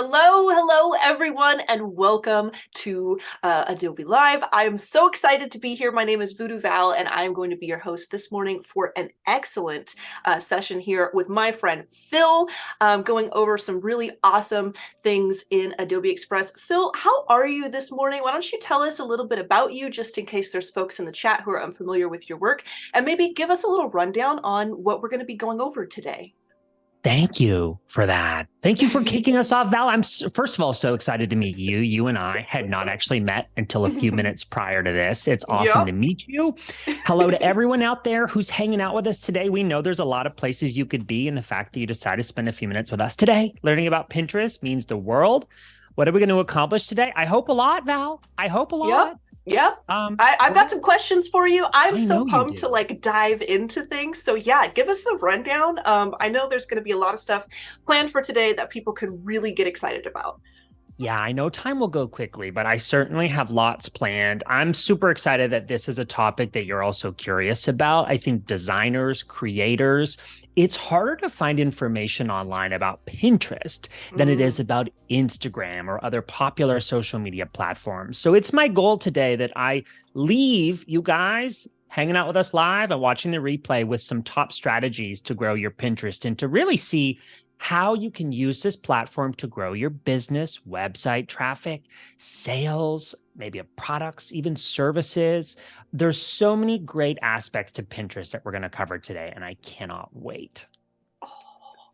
Hello, everyone, and welcome to Adobe Live. I'm so excited to be here. My name is Voodoo Val, and I am going to be your host this morning for an excellent session here with my friend Phil, going over some really awesome things in Adobe Express. Phil, how are you this morning? Why don't you tell us a little bit about you, just in case there's folks in the chat who are unfamiliar with your work, and maybe give us a little rundown on what we're going to be going over today. Thank you for that. Thank you for kicking us off, Val. First of all, so excited to meet you. You and I had not actually met until a few minutes prior to this. It's awesome to meet you. Hello to everyone out there who's hanging out with us today. We know there's a lot of places you could be, and the fact that you decided to spend a few minutes with us today learning about Pinterest means the world. What are we going to accomplish today? I hope a lot, Val. I hope a lot. Yep. I've got some questions for you. I'm so pumped to dive into things. So yeah, give us a rundown. I know there's going to be a lot of stuff planned for today that people could really get excited about. Yeah, I know time will go quickly, but I certainly have lots planned. I'm super excited that this is a topic that you're also curious about. I think designers, creators, it's harder to find information online about Pinterest than it is about Instagram or other popular social media platforms. So it's my goal today that I leave you guys hanging out with us live and watching the replay with some top strategies to grow your Pinterest and to really see how you can use this platform to grow your business, website traffic, sales, maybe products, even services. There's so many great aspects to Pinterest that we're going to cover today, and I cannot wait.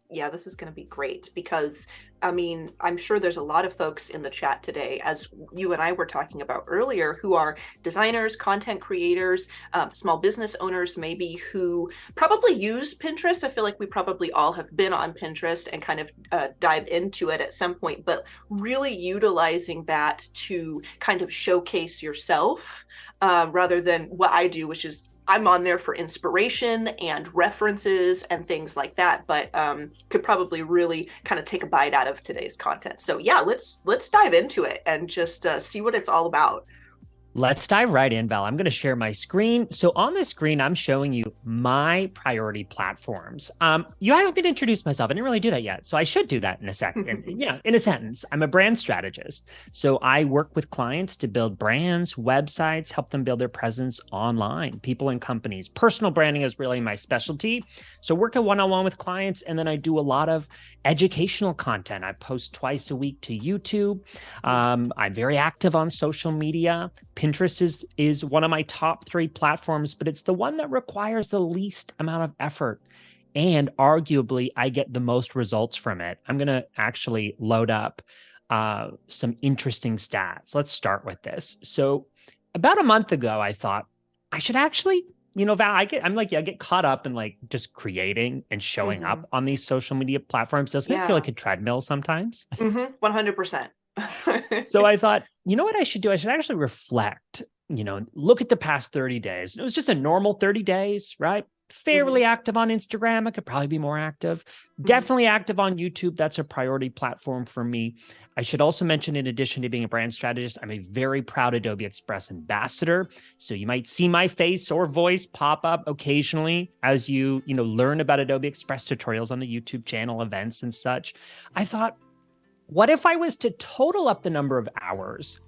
Yeah, this is going to be great because, I mean, I'm sure there's a lot of folks in the chat today, as you and I were talking about earlier, who are designers, content creators, small business owners, maybe, who probably use Pinterest. I feel like we probably all have been on Pinterest and kind of dive into it at some point, but really utilizing that to kind of showcase yourself rather than what I do, which is I'm on there for inspiration and references and things like that, but could probably really kind of take a bite out of today's content. So yeah, let's dive into it and just see what it's all about. Let's dive right in, Val. I'm going to share my screen. So on the screen, I'm showing you my priority platforms. You asked me to introduce myself. I didn't really do that yet. So I should do that in a second. In a sentence. I'm a brand strategist. So I work with clients to build brands, websites, help them build their presence online, people and companies. Personal branding is really my specialty. So working one-on-one with clients, and then I do a lot of educational content. I post twice a week to YouTube. I'm very active on social media. Pinterest is one of my top 3 platforms, but it's the one that requires the least amount of effort. And arguably, I get the most results from it. I'm going to actually load up some interesting stats. Let's start with this. So about a month ago, I thought I should actually, Val, I get caught up in just creating and showing up on these social media platforms. Doesn't it feel like a treadmill sometimes? 100%. So I thought, you know what I should do? I should actually reflect, look at the past 30 days. It was just a normal 30 days, right? Fairly active on Instagram. I could probably be more active. Definitely active on YouTube. That's a priority platform for me. I should also mention, in addition to being a brand strategist, I'm a very proud Adobe Express ambassador. So you might see my face or voice pop up occasionally as you learn about Adobe Express tutorials on the YouTube channel, events and such. I thought, what if I was to total up the number of hours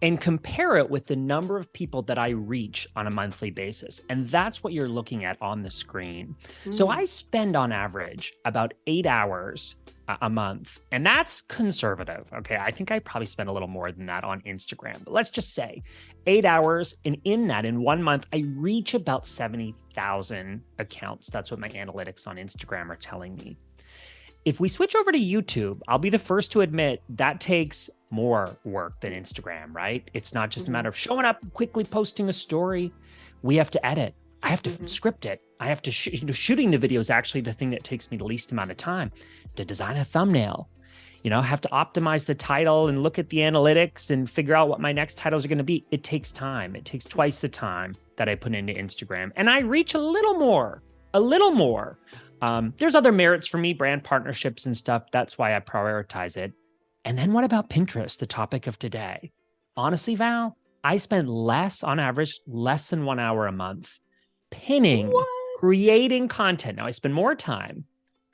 and compare it with the number of people that I reach on a monthly basis? And that's what you're looking at on the screen. So I spend on average about 8 hours a month, and that's conservative. Okay, I think I probably spend a little more than that on Instagram, but let's just say 8 hours. And in 1 month, I reach about 70,000 accounts. That's what my analytics on Instagram are telling me. If we switch over to YouTube, I'll be the first to admit that takes more work than Instagram, right? It's not just a matter of showing up, quickly posting a story. We have to edit. I have to script it. I have to shooting the video is actually the thing that takes me the least amount of time. To design a thumbnail, have to optimize the title and look at the analytics and figure out what my next titles are going to be. It takes time. It takes twice the time that I put into Instagram, and I reach a little more. There's other merits for me, brand partnerships and stuff. That's why I prioritize it. And then what about Pinterest, the topic of today? Honestly, Val, I spend on average, less than 1 hour a month pinning, creating content. Now I spend more time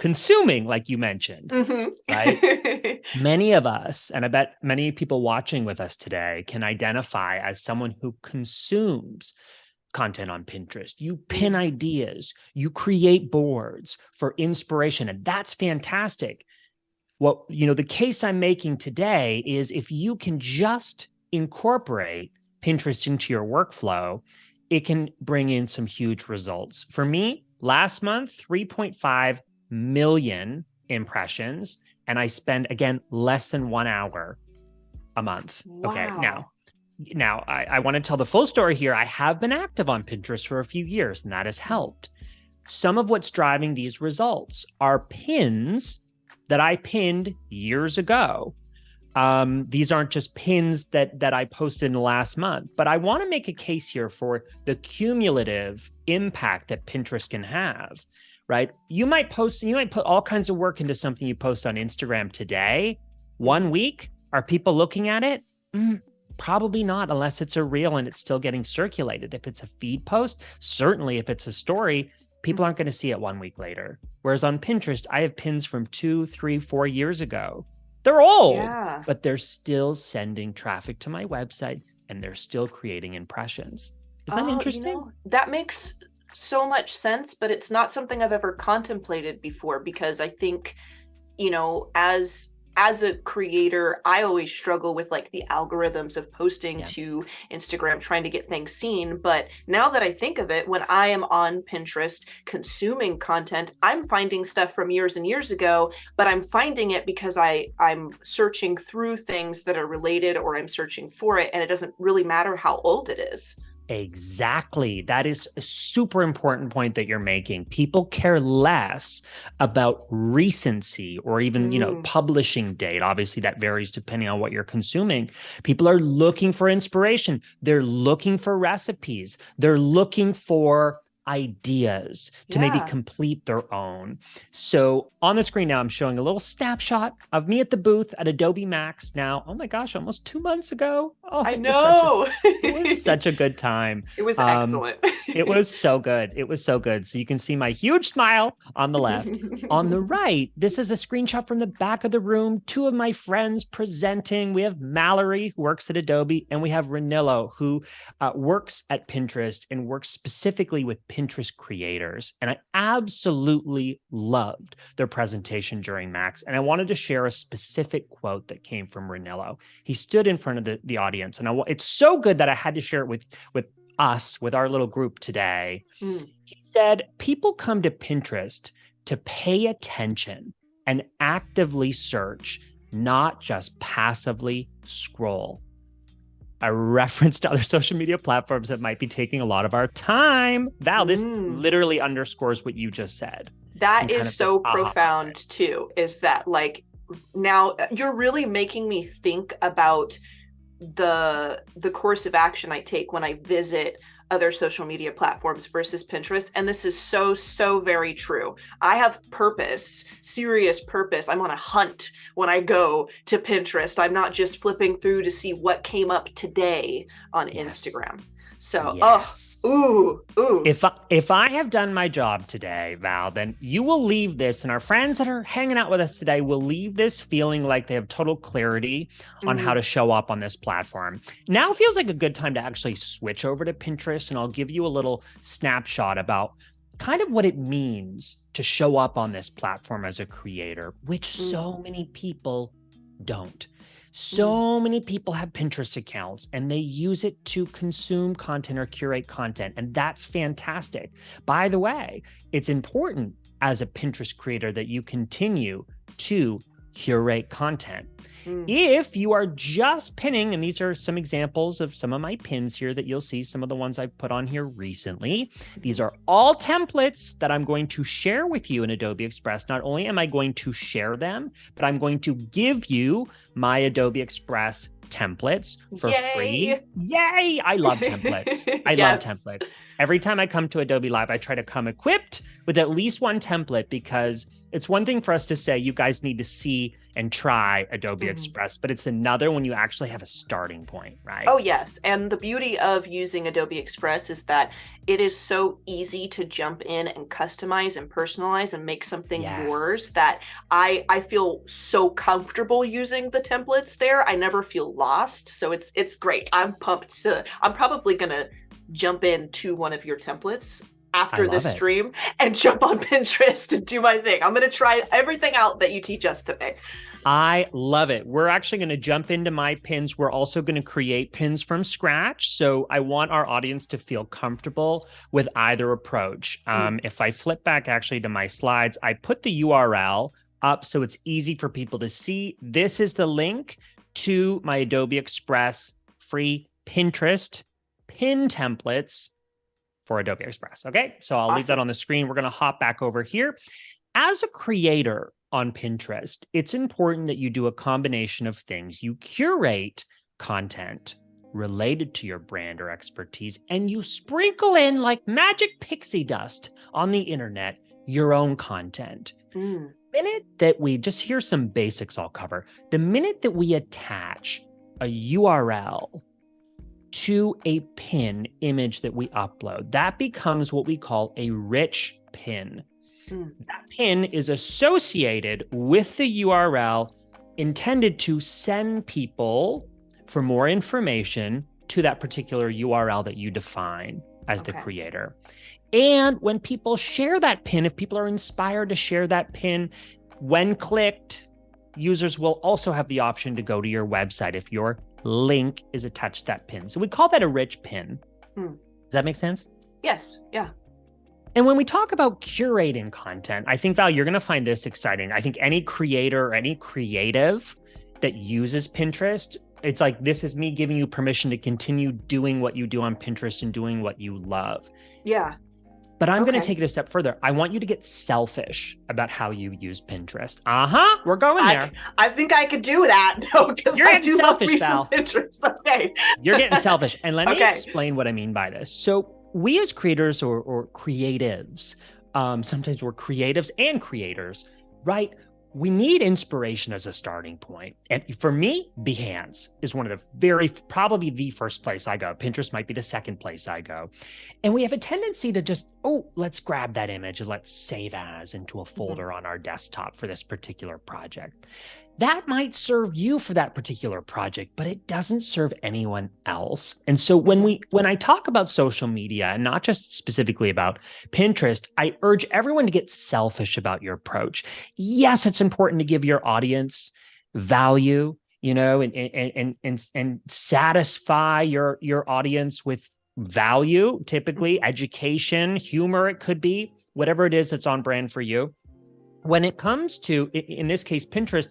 consuming, like you mentioned, right? Mm-hmm. Many of us, and I bet many people watching with us today, can identify as someone who consumes content on Pinterest. You pin ideas, you create boards for inspiration, and that's fantastic. What, the case I'm making today is if you can just incorporate Pinterest into your workflow, it can bring in some huge results. For me, last month, 3.5 million impressions, and I spend, again, less than 1 hour a month. Okay. Wow. Now I want to tell the full story here. I have been active on Pinterest for a few years, and that has helped. Some of what's driving these results are pins that I pinned years ago. These aren't just pins that I posted in the last month, but I want to make a case here for the cumulative impact that Pinterest can have, right? You might put all kinds of work into something you post on Instagram today. 1 week, are people looking at it? Probably not, unless it's a reel and it's still getting circulated. If it's a feed post, certainly if it's a story, people aren't going to see it 1 week later. Whereas on Pinterest, I have pins from 2, 3, 4 years ago. They're old, but they're still sending traffic to my website and they're still creating impressions. Is that interesting? That makes so much sense, but it's not something I've ever contemplated before, because I think, as a creator, I always struggle with like the algorithms of posting to Instagram, trying to get things seen. But now that I think of it, when I am on Pinterest consuming content, I'm finding stuff from years and years ago, but I'm finding it because I'm searching through things that are related, or I'm searching for it, and it doesn't really matter how old it is. Exactly. That is a super important point that you're making. People care less about recency or even, publishing date. Obviously, that varies depending on what you're consuming. People are looking for inspiration. They're looking for recipes. They're looking for ideas to maybe complete their own. So on the screen now, I'm showing a little snapshot of me at the booth at Adobe Max now. Oh my gosh, almost 2 months ago. Oh, I know. It was such a good time. It was excellent. It was so good. It was so good. So you can see my huge smile on the left. On the right, this is a screenshot from the back of the room. 2 of my friends presenting. We have Mallory, who works at Adobe, and we have Ranillo, who works at Pinterest and works specifically with Pinterest creators. And I absolutely loved their presentation during Max. And I wanted to share a specific quote that came from Ranillo. He stood in front of the audience, and it's so good that I had to share it with us, with our little group today. He said, people come to Pinterest to pay attention and actively search, not just passively scroll. A reference to other social media platforms that might be taking a lot of our time. Val, this literally underscores what you just said. That is so profound too, is that like, now you're really making me think about the course of action I take when I visit other social media platforms versus Pinterest. And this is so very true. I have purpose, serious purpose. I'm on a hunt when I go to Pinterest. I'm not just flipping through to see what came up today on Instagram. So, ooh. If I have done my job today, Val, then you will leave this, and our friends that are hanging out with us today will leave this feeling like they have total clarity on how to show up on this platform. Now feels like a good time to actually switch over to Pinterest, and I'll give you a little snapshot about kind of what it means to show up on this platform as a creator, which so many people don't. So many people have Pinterest accounts and they use it to consume content or curate content, and that's fantastic. By the way, it's important as a Pinterest creator that you continue to curate content. If you are just pinning, and these are some examples of some of my pins here that you'll see, some of the ones I've put on here recently. These are all templates that I'm going to share with you in Adobe Express. Not only am I going to share them, but I'm going to give you my Adobe Express templates for free. Yay! I love templates. I love templates. Every time I come to Adobe Live, I try to come equipped with at least one template, because it's one thing for us to say, you guys need to see and try Adobe Mhm. Express, but it's another when you actually have a starting point, right? Oh, yes. And the beauty of using Adobe Express is that it is so easy to jump in and customize and personalize and make something yours Yes. that I feel so comfortable using the templates there. I never feel lost. So it's great. I'm pumped to I'm probably gonna jump into one of your templates I after love this it. stream and jump on Pinterest and do my thing. I'm gonna try everything out that you teach us today. I love it. We're actually going to jump into my pins. We're also going to create pins from scratch. So I want our audience to feel comfortable with either approach. Mm, If I flip back actually to my slides, I put the URL up so it's easy for people to see. This is the link to my Adobe Express free Pinterest pin templates for Adobe Express. Okay, so I'll leave that awesome. on the screen. We're going to hop back over here. As a creator on Pinterest, it's important that you do a combination of things. You curate content related to your brand or expertise, and you sprinkle in like magic pixie dust on the internet your own content. Mm, The minute that we just here's some basics I'll cover. The minute that we attach a URL to a pin image that we upload, that becomes what we call a rich pin. mm, That pin is associated with the URL intended to send people for more information to that particular URL that you define as the okay. creator. And when people share that pin, if people are inspired to share that pin, when clicked, users will also have the option to go to your website if your link is attached to that pin. So we call that a rich pin. Mm. Does that make sense? Yes. Yeah. And when we talk about curating content, I think, Val, you're going to find this exciting. I think any creator or any creative that uses Pinterest, it's like, this is me giving you permission to continue doing what you do on Pinterest and doing what you love. Yeah. But I'm going to Okay. take it a step further. I want you to get selfish about how you use Pinterest. We're going I, there. I think I could do that because You're I getting do love selfish, me some Val. Pinterest. Okay. You're getting selfish. And let me Okay. explain what I mean by this. So we as creators or creatives, sometimes we're creatives and creators, right? We need inspiration as a starting point. And for me, Behance is one of probably the first place I go. Pinterest might be the second place I go. And we have a tendency to just, let's grab that image and let's save as into a folder on our desktop for this particular project. That might serve you for that particular project, but it doesn't serve anyone else. And so when I talk about social media, and not just specifically about Pinterest, I urge everyone to get selfish about your approach. Yes, it's important to give your audience value, and satisfy your audience with value, typically education, humor, it could be, whatever it is that's on brand for you. When it comes to, in this case, Pinterest,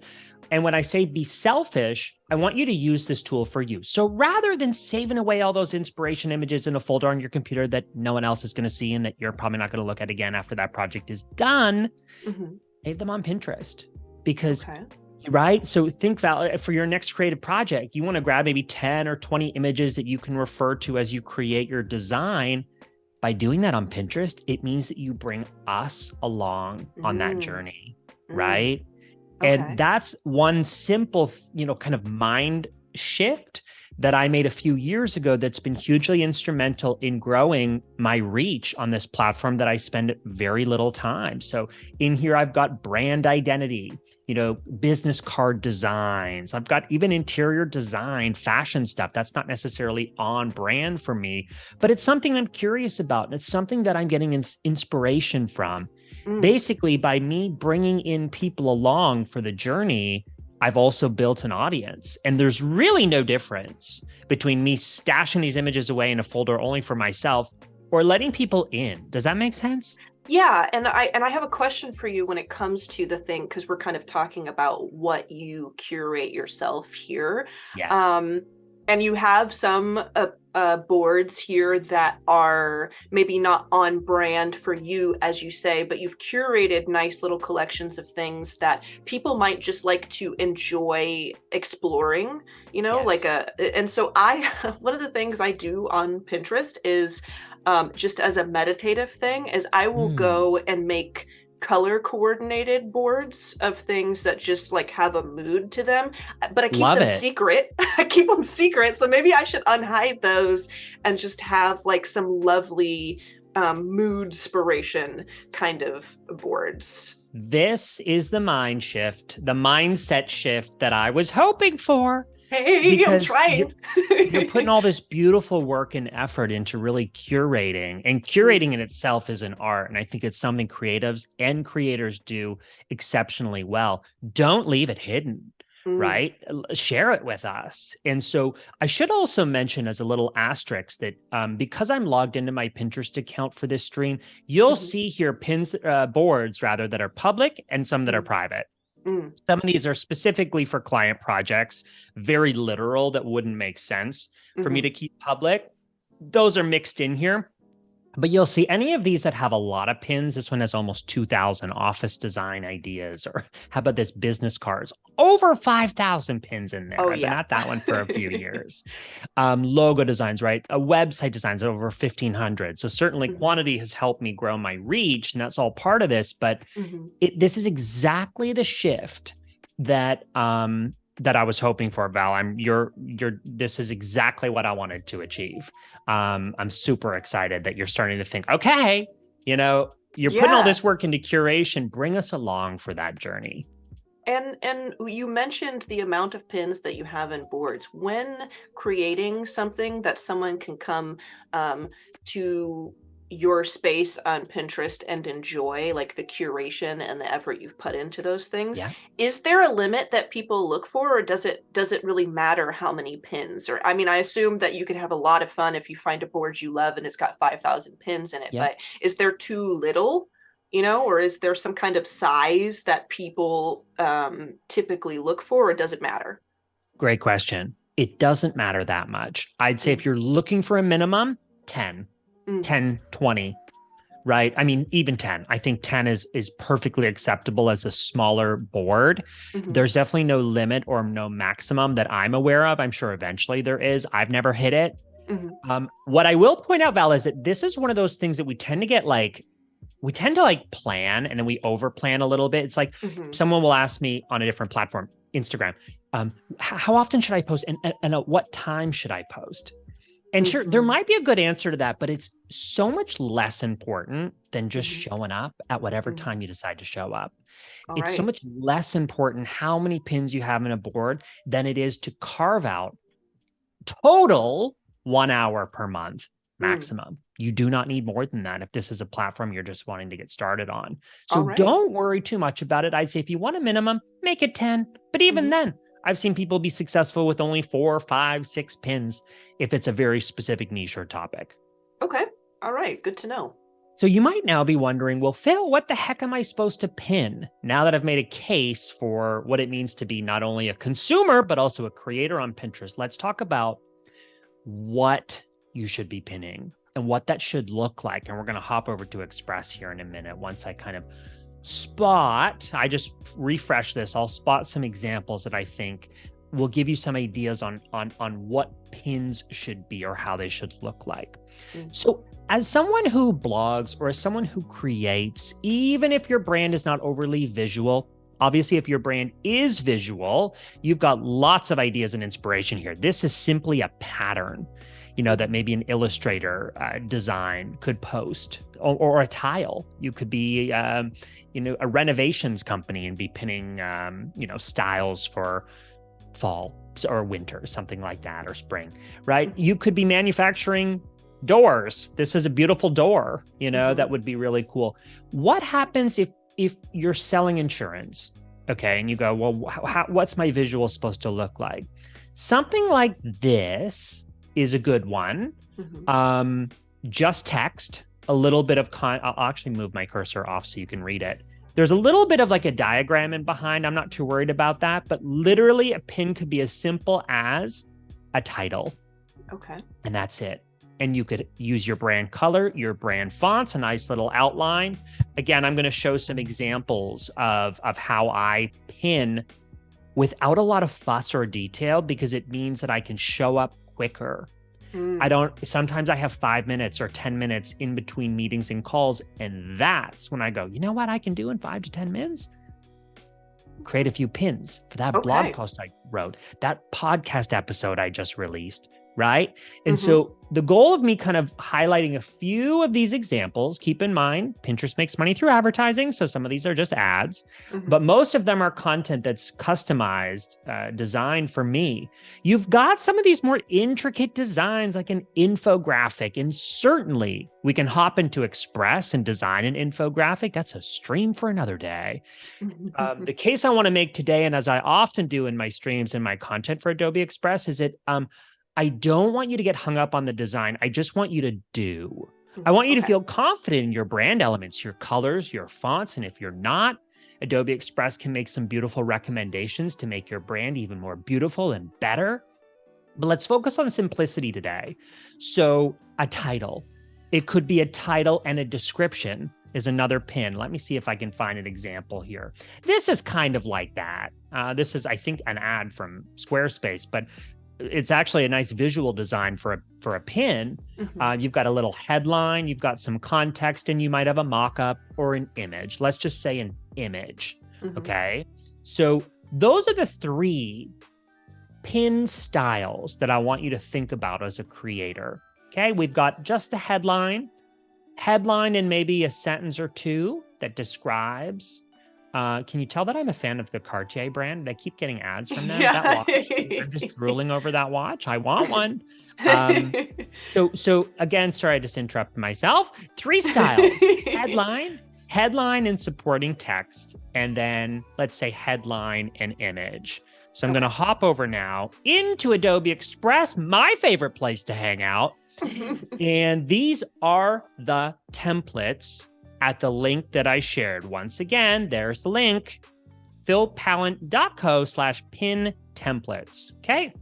and when I say be selfish, I want you to use this tool for you. So rather than saving away all those inspiration images in a folder on your computer that no one else is going to see and that you're probably not going to look at again after that project is done, save them on Pinterest. Because, right? So think, Val, for your next creative project, you want to grab maybe 10 or 20 images that you can refer to as you create your design. By doing that on Pinterest, it means that you bring us along on that journey, right? And that's one simple, kind of mind shift that I made a few years ago that's been hugely instrumental in growing my reach on this platform that I spend very little time. So in here, I've got brand identity, business card designs. I've got even interior design, fashion stuff. That's not necessarily on brand for me, but it's something I'm curious about. And it's something that I'm getting inspiration from. Basically, by me bringing in people along for the journey, I've also built an audience. And there's really no difference between me stashing these images away in a folder only for myself or letting people in. Does that make sense? Yeah, and I have a question for you when it comes to the thing, because we're kind of talking about what you curate yourself here. Yes. And you have some boards here that are maybe not on brand for you, as you say, but you've curated nice little collections of things that people might just like to enjoy exploring, Yes. and so one of the things I do on Pinterest is just as a meditative thing is I will go and make color coordinated boards of things that just like have a mood to them, but I keep Love them it. secret. I keep them secret. So maybe I should unhide those and just have like some lovely mood inspiration kind of boards. This is the mind shift, the mindset shift that I was hoping for, Hey, I'm because trying. you're putting all this beautiful work and effort into really curating, and curating in itself is an art. And I think it's something creatives and creators do exceptionally well. Don't leave it hidden, Mm, right? Share it with us. And so I should also mention as a little asterisk that because I'm logged into my Pinterest account for this stream, you'll mhm, see here boards rather that are public and some that are mm, private. mm, Some of these are specifically for client projects, very literal, that wouldn't make sense for me mhm. to keep public. Those are mixed in here. But you'll see any of these that have a lot of pins. This one has almost 2,000 office design ideas. Or how about this, business cards? Over 5,000 pins in there. Oh I've been yeah. at that one for a few years. Logo designs, right? A website designs over 1,500. So certainly Mhm, quantity has helped me grow my reach, and that's all part of this. But mhm. this is exactly the shift that that I was hoping for, Val. This is exactly what I wanted to achieve. I'm super excited that you're starting to think, okay, you're putting all Yeah. this work into curation. Bring us along for that journey. And you mentioned the amount of pins that you have in boards. When creating something that someone can come to your space on Pinterest and enjoy, like the curation and the effort you've put into those things, Yeah. is there a limit that people look for, or does it really matter how many pins? Or I mean, I assume that you could have a lot of fun if you find a board you love and it's got 5,000 pins in it, Yep. but is there too little? Or is there some kind of size that people typically look for, or does it matter? Great question. It doesn't matter that much. I'd say Mm, if you're looking for a minimum, 10, mm, 10, 20. Right? I mean, even 10. I think 10 is perfectly acceptable as a smaller board. mhm, There's definitely no limit or no maximum that I'm aware of. I'm sure eventually there is. I've never hit it. mhm, What I will point out, Val, is that this is one of those things that we tend to like plan, and then we over plan a little bit. It's like mhm, someone will ask me on a different platform, Instagram, how often should I post, and at what time should I post? And sure, there mhm, might be a good answer to that, but it's so much less important than just mhm, showing up at whatever mhm. time you decide to show up. All It's so right. much less important how many pins you have in a board than it is to carve out total 1 hour per month Mm, maximum. You do not need more than that if this is a platform you're just wanting to get started on. all So right. don't worry too much about it. I'd say if you want a minimum, make it 10. But even Mhm. then, I've seen people be successful with only 4, 5, 6 pins if it's a very specific niche or topic. Okay. All right. Good to know. So you might now be wondering, well, Phil, what the heck am I supposed to pin now that I've made a case for what it means to be not only a consumer, but also a creator on Pinterest? Let's talk about what you should be pinning and what that should look like. And we're going to hop over to Express here in a minute. Once I kind of I just refresh this, I'll spot some examples that I think will give you some ideas on what pins should be or how they should look like. Mm, So as someone who blogs or as someone who creates, even if your brand is not overly visual, obviously, if your brand is visual, you've got lots of ideas and inspiration here. This is simply a pattern, that mhm, maybe an illustrator design could post, or a tile. You could be, a renovations company and be pinning, styles for fall or winter, something like that, or spring, right? mhm, You could be manufacturing doors. This is a beautiful door, that mhm, would be really cool. What happens if you're selling insurance, okay, and you go, well, what's my visual supposed to look like? Something like this is a good one. mhm. Um, just text, a little bit of I'll actually move my cursor off so you can read it. There's a little bit of like a diagram in behind. I'm not too worried about that, but literally a pin could be as simple as a title, Okay. and that's it. And you could use your brand color, your brand fonts, a nice little outline. Again, I'm going to show some examples of how I pin without a lot of fuss or detail, because it means that I can show up quicker. Mm. Sometimes I have 5 minutes or 10 minutes in between meetings and calls. And that's when I go, you know what I can do in 5 to 10 minutes? Create a few pins for that blog Okay. post I wrote, that podcast episode I just released, right? And Mm-hmm. so the goal of me kind of highlighting a few of these examples, keep in mind, Pinterest makes money through advertising. So some of these are just ads, Mm-hmm. but most of them are content that's customized, designed for me. You've got some of these more intricate designs like an infographic, and certainly we can hop into Express and design an infographic. That's a stream for another day. The case I want to make today, and as I often do in my streams and my content for Adobe Express, is that I don't want you to get hung up on the design. I just want you to do. I want you to Okay. feel confident in your brand elements, your colors, your fonts. And if you're not, Adobe Express can make some beautiful recommendations to make your brand even more beautiful and better. But let's focus on simplicity today. So a title. It could be a title and a description is another pin. Let me see if I can find an example here. This is kind of like that. This is, I think, an ad from Squarespace, but it's actually a nice visual design for a pin. Mm-hmm. You've got a little headline, you've got some context, and you might have a mock-up or an image. Let's just say an image, Mm-hmm. okay? So those are the 3 pin styles that I want you to think about as a creator, okay? We've got just the headline and maybe a sentence or 2 that describes. Can you tell that I'm a fan of the Cartier brand? I keep getting ads from them. That Yeah. watch, I'm just drooling over that watch. I want one. So again, sorry, I just interrupted myself. 3 styles: headline and supporting text, and then let's say headline and image. So I'm going to hop over now into Adobe Express, my favorite place to hang out. And these are the templates at the link that I shared. Once again, there's the link, philpallant.co/pin templates. Okay.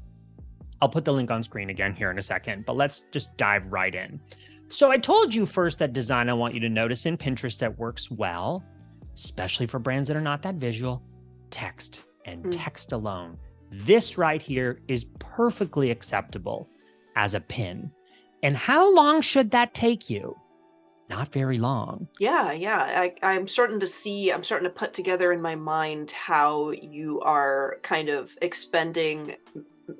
I'll put the link on screen again here in a second, but let's just dive right in. So I told you first that design I want you to notice in Pinterest that works well, especially for brands that are not that visual: text and text alone. This right here is perfectly acceptable as a pin. And how long should that take you? Not very long. Yeah. I'm starting to put together in my mind how you are kind of expending,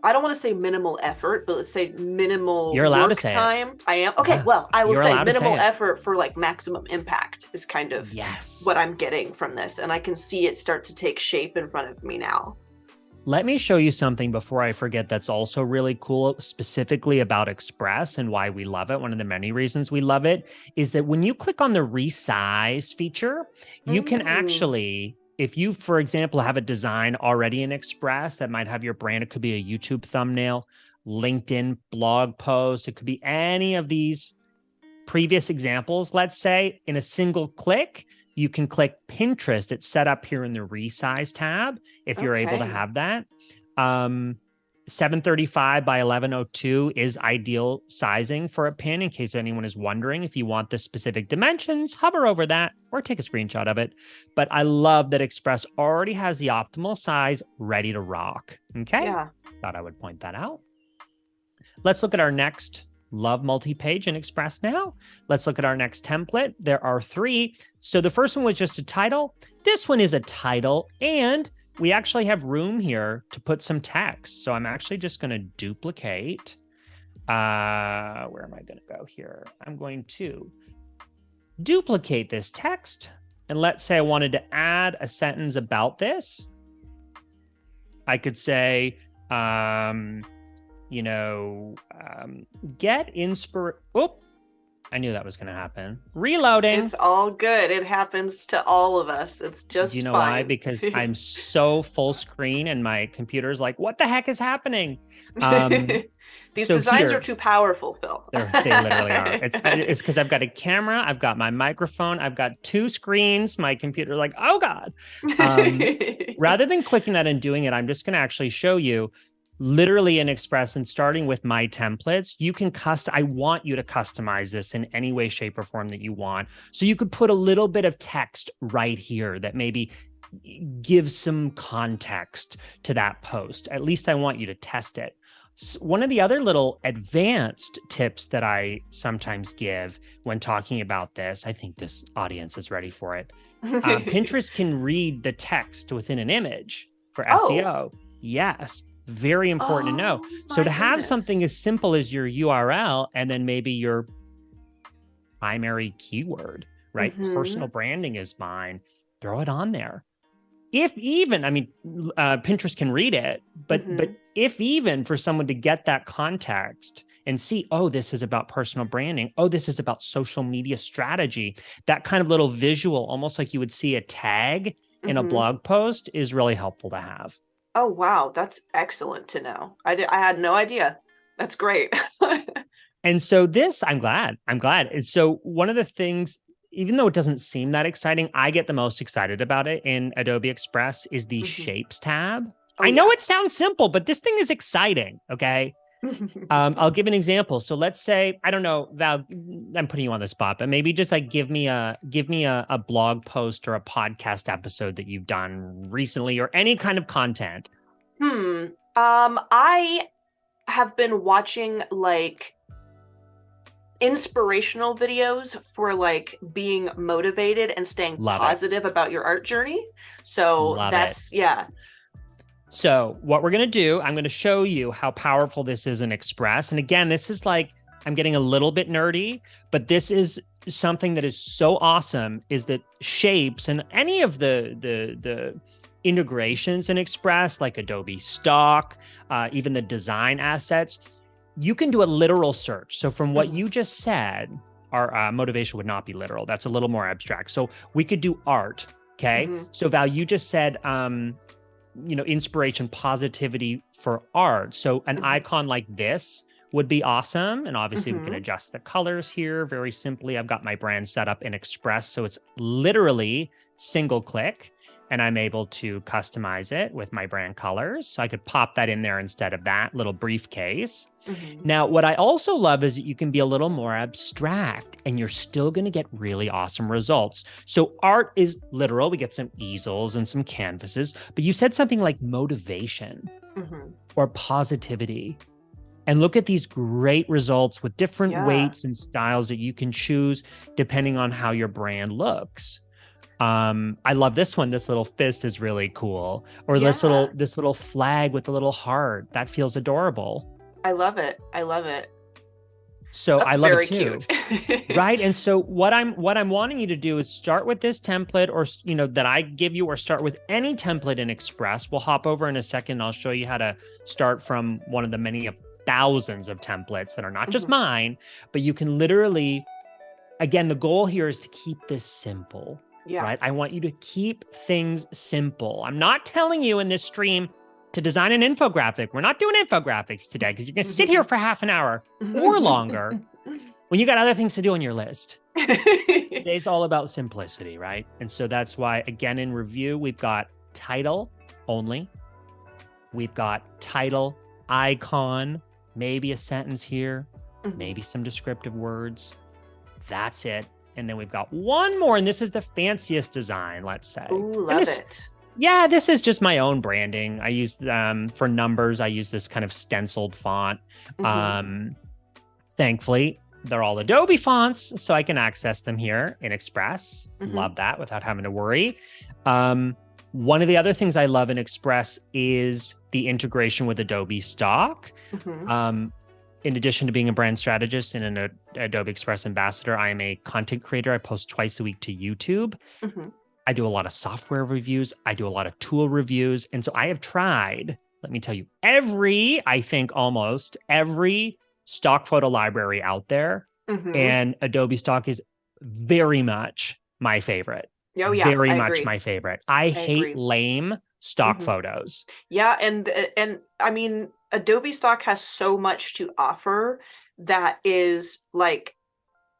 I don't want to say minimal effort, but let's say minimal You're allowed to work say time. it. I am. Okay, Yeah, well, I will you're say allowed to say minimal it. effort for like maximum impact is kind of Yes. what I'm getting from this. And I can see it start to take shape in front of me now. Let me show you something before I forget that's also really cool, specifically about Express and why we love it. One of the many reasons we love it is that when you click on the resize feature, you can actually, if you, for example, have a design already in Express that might have your brand, it could be a YouTube thumbnail, LinkedIn blog post, it could be any of these previous examples, let's say, in a single click. You can click Pinterest. It's set up here in the resize tab if you're able to have that. 735 by 1102 is ideal sizing for a pin, in case anyone is wondering. If you want the specific dimensions, hover over that or take a screenshot of it. But I love that Express already has the optimal size ready to rock. Okay. Yeah. Thought I would point that out. Let's look at our next love multi-page in Express now. Let's look at our next template. There are 3. So the first one was just a title. This one is a title, and we actually have room here to put some text. So I'm actually just going to duplicate. Where am I going to go here? I'm going to duplicate this text. And let's say I wanted to add a sentence about this. I could say, get inspiration. Oh, I knew that was going to happen. Reloading. It's all good. It happens to all of us. It's just Do you know fine. why? Because I'm so full screen and my computer's like, what the heck is happening? These so designs here, are too powerful, Phil. They literally are. It's because I've got a camera, I've got my microphone, I've got 2 screens. My computer's like, oh God. Rather than clicking that and doing it, I'm just going to actually show you literally in Express, and starting with my templates, you can I want you to customize this in any way, shape, or form that you want. So you could put a little bit of text right here that maybe give some context to that post. At least I want you to test it. One of the other little advanced tips that I sometimes give when talking about this, I think this audience is ready for it. Pinterest can read the text within an image for Oh, SEO. Yes, very important to know. oh So my to have something goodness. as simple as your URL and then maybe your primary keyword, right? Mm-hmm. Personal branding is mine. Throw it on there. If even, I mean, Pinterest can read it, but Mm-hmm. if even for someone to get that context and see, oh, this is about personal branding. Oh, this is about social media strategy. That kind of little visual, almost like you would see a tag in a Mm-hmm. blog post, is really helpful to have. Oh, wow. That's excellent to know. I had no idea. That's great. And so this, I'm glad. I'm glad. And so one of the things, even though it doesn't seem that exciting, I get the most excited about it in Adobe Express is the Hmm. Shapes tab. Oh, I know yeah. it sounds simple, but this thing is exciting. Okay. I'll give an example. So let's say, I don't know, Val, I'm putting you on the spot, but maybe just like give me a blog post or a podcast episode that you've done recently or any kind of content. Hmm. I have been watching like inspirational videos for like being motivated and staying Love it. positive about your art journey. So Love it. that's, yeah. So what we're going to do, I'm going to show you how powerful this is in Express. And again, this is like, I'm getting a little bit nerdy, but this is something that is so awesome is that shapes and any of the integrations in Express, like Adobe Stock, even the design assets, you can do a literal search. So from what Mhm. you just said, our motivation would not be literal. That's a little more abstract. So we could do art. Okay. Mhm. So Val, you just said, inspiration, positivity for art. So an Mhm. icon like this would be awesome. And obviously we can Mhm. adjust the colors here very simply. I've got my brand set up in Express. So it's literally single click and I'm able to customize it with my brand colors. So I could pop that in there instead of that little briefcase. Mhm. Now, what I also love is that you can be a little more abstract and you're still going to get really awesome results. So, art is literal. We get some easels and some canvases, but you said something like motivation Mhm. or positivity. And look at these great results with different Yeah. weights and styles that you can choose depending on how your brand looks. I love this one. This little fist is really cool. Or Yeah. this little flag with a little heart. That feels adorable. I love it. I love it. So That's I love it very too. cute. Right. And so what I'm wanting you to do is start with this template or that I give you or start with any template in Express. We'll hop over in a second. I'll show you how to start from one of the many of thousands of templates that are not just Mhm. mine, but you can literally, again, the goal here is to keep this simple, Yeah. right? I want you to keep things simple. I'm not telling you in this stream to design an infographic. We're not doing infographics today because you're going to sit here for half an hour or longer when you got other things to do on your list. Today's all about simplicity, right? And so that's why, again, in review, we've got title only. We've got title, icon, maybe a sentence here, Mhm. maybe some descriptive words. That's it. And then we've got one more, and this is the fanciest design, let's say. Ooh, And love this, it. yeah, this is just my own branding. I use for numbers, I use this kind of stenciled font. Mhm. Um, Thankfully, they're all Adobe fonts, so I can access them here in Express. Mhm. Love that without having to worry. Um, One of the other things I love in Express is the integration with Adobe Stock. Mhm. Um, in addition to being a brand strategist and an Adobe Express ambassador, I am a content creator. I post twice a week to YouTube. Mhm. I do a lot of software reviews. I do a lot of tool reviews. And so I have tried, let me tell you, I think almost every stock photo library out there. Mhm. And Adobe Stock is very much my favorite. Oh yeah, Very I much agree. my favorite. I I hate agree. lame stock Mhm. photos. Yeah, and I mean, Adobe Stock has so much to offer that is like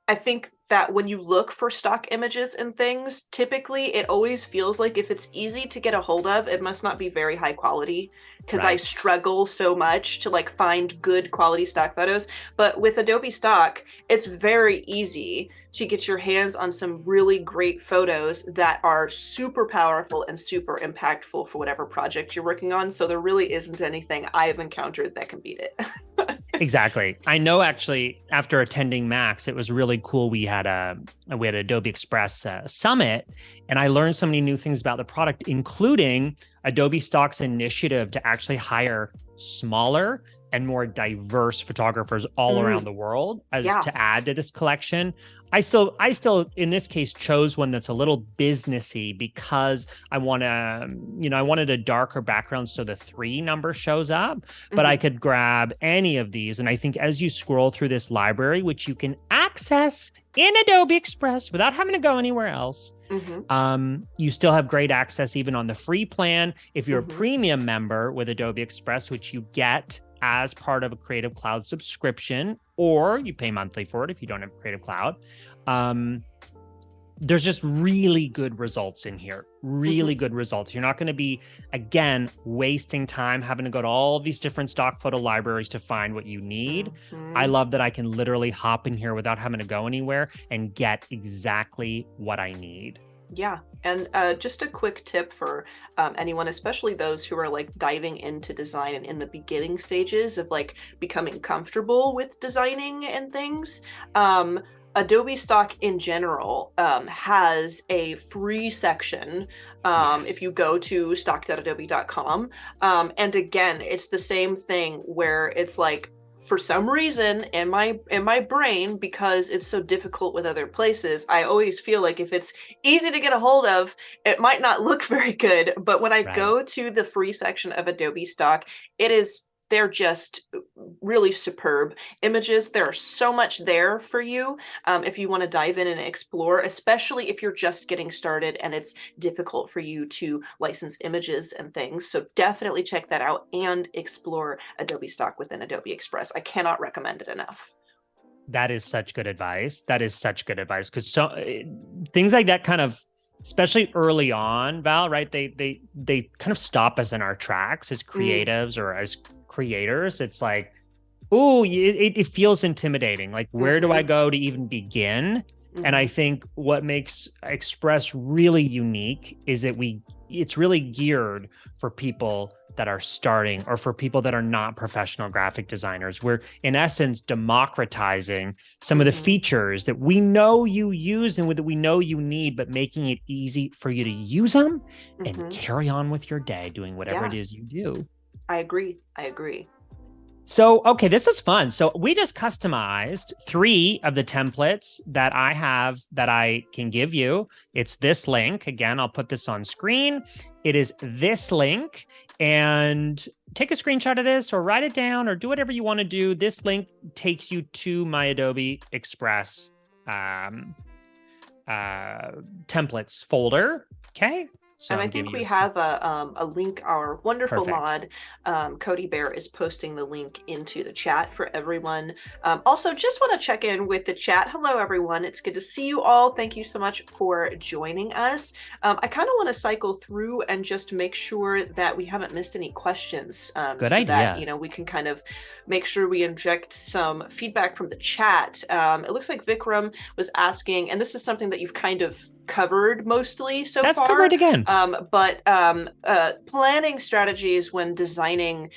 I think that when you look for stock images and things, typically it always feels like if it's easy to get a hold of, it must not be very high quality, because I Right. struggle so much to like find good quality stock photos. But with Adobe Stock, it's very easy to get your hands on some really great photos that are super powerful and super impactful for whatever project you're working on. So there really isn't anything I've encountered that can beat it. Exactly. I know actually after attending Max, it was really cool. We had Adobe Express summit, and I learned so many new things about the product, including Adobe Stock's initiative to actually hire smaller and more diverse photographers all around Mm, the world as yeah. to add to this collection. I still in this case chose one that's a little businessy because I wanted a darker background so the 3 number shows up, but I Hmm. could grab any of these. And I think as you scroll through this library, which you can access in Adobe Express without having to go anywhere else, Hmm. you still have great access even on the free plan. If you're a Hmm. premium member with Adobe Express, which you get as part of a Creative Cloud subscription, or you pay monthly for it if you don't have Creative Cloud, um, there's just really good results in here. Hmm. Really good results. You're not going to be, again, wasting time having to go to all these different stock photo libraries to find what you need. I Hmm. love that I can literally hop in here without having to go anywhere and get exactly what I need. Yeah. And just a quick tip for anyone, especially those who are like diving into design and in the beginning stages of like becoming comfortable with designing and things. Adobe Stock in general has a free section if you Yes. go to stock.adobe.com. And again, it's the same thing where it's like, for some reason in my brain, because it's so difficult with other places, I always feel like if it's easy to get a hold of, it might not look very good. But when I Right. go to the free section of Adobe Stock, they're just really superb images. There's so much there for you if you want to dive in and explore, especially if you're just getting started and it's difficult for you to license images and things. So definitely check that out and explore Adobe Stock within Adobe Express. I cannot recommend it enough. That is such good advice. That is such good advice because things like that kind of, especially early on, Val, right? They kind of stop us in our tracks as Mm, creatives or as creators. It's like, ooh, it feels intimidating. Like, where do I mm-hmm, go to even begin? And I mm-hmm, think what makes Express really unique is that it's really geared for people that are starting or for people that are not professional graphic designers. We're in essence democratizing some of the mm-hmm, features that we know you use and that we know you need, but making it easy for you to use them and mm-hmm. carry on with your day doing whatever it Yeah, is you do. I agree. I agree. So, okay, this is fun. So, we just customized 3 of the templates that I have that I can give you. It's this link. Again, I'll put this on screen. It is this link. And take a screenshot of this or write it down or do whatever you want to do. This link takes you to my Adobe Express um, templates folder. Okay. So, And I I'm think giving you we a have a link. Our wonderful perfect. mod, Cody Bear, is posting the link into the chat for everyone. Also, just want to check in with the chat. Hello, everyone. It's good to see you all. Thank you so much for joining us. I kind of want to cycle through and just make sure that we haven't missed any questions Good so that, idea. we can kind of make sure we inject some feedback from the chat. It looks like Vikram was asking, and this is something that you've kind of covered mostly so That's covered far, again. but planning strategies when designing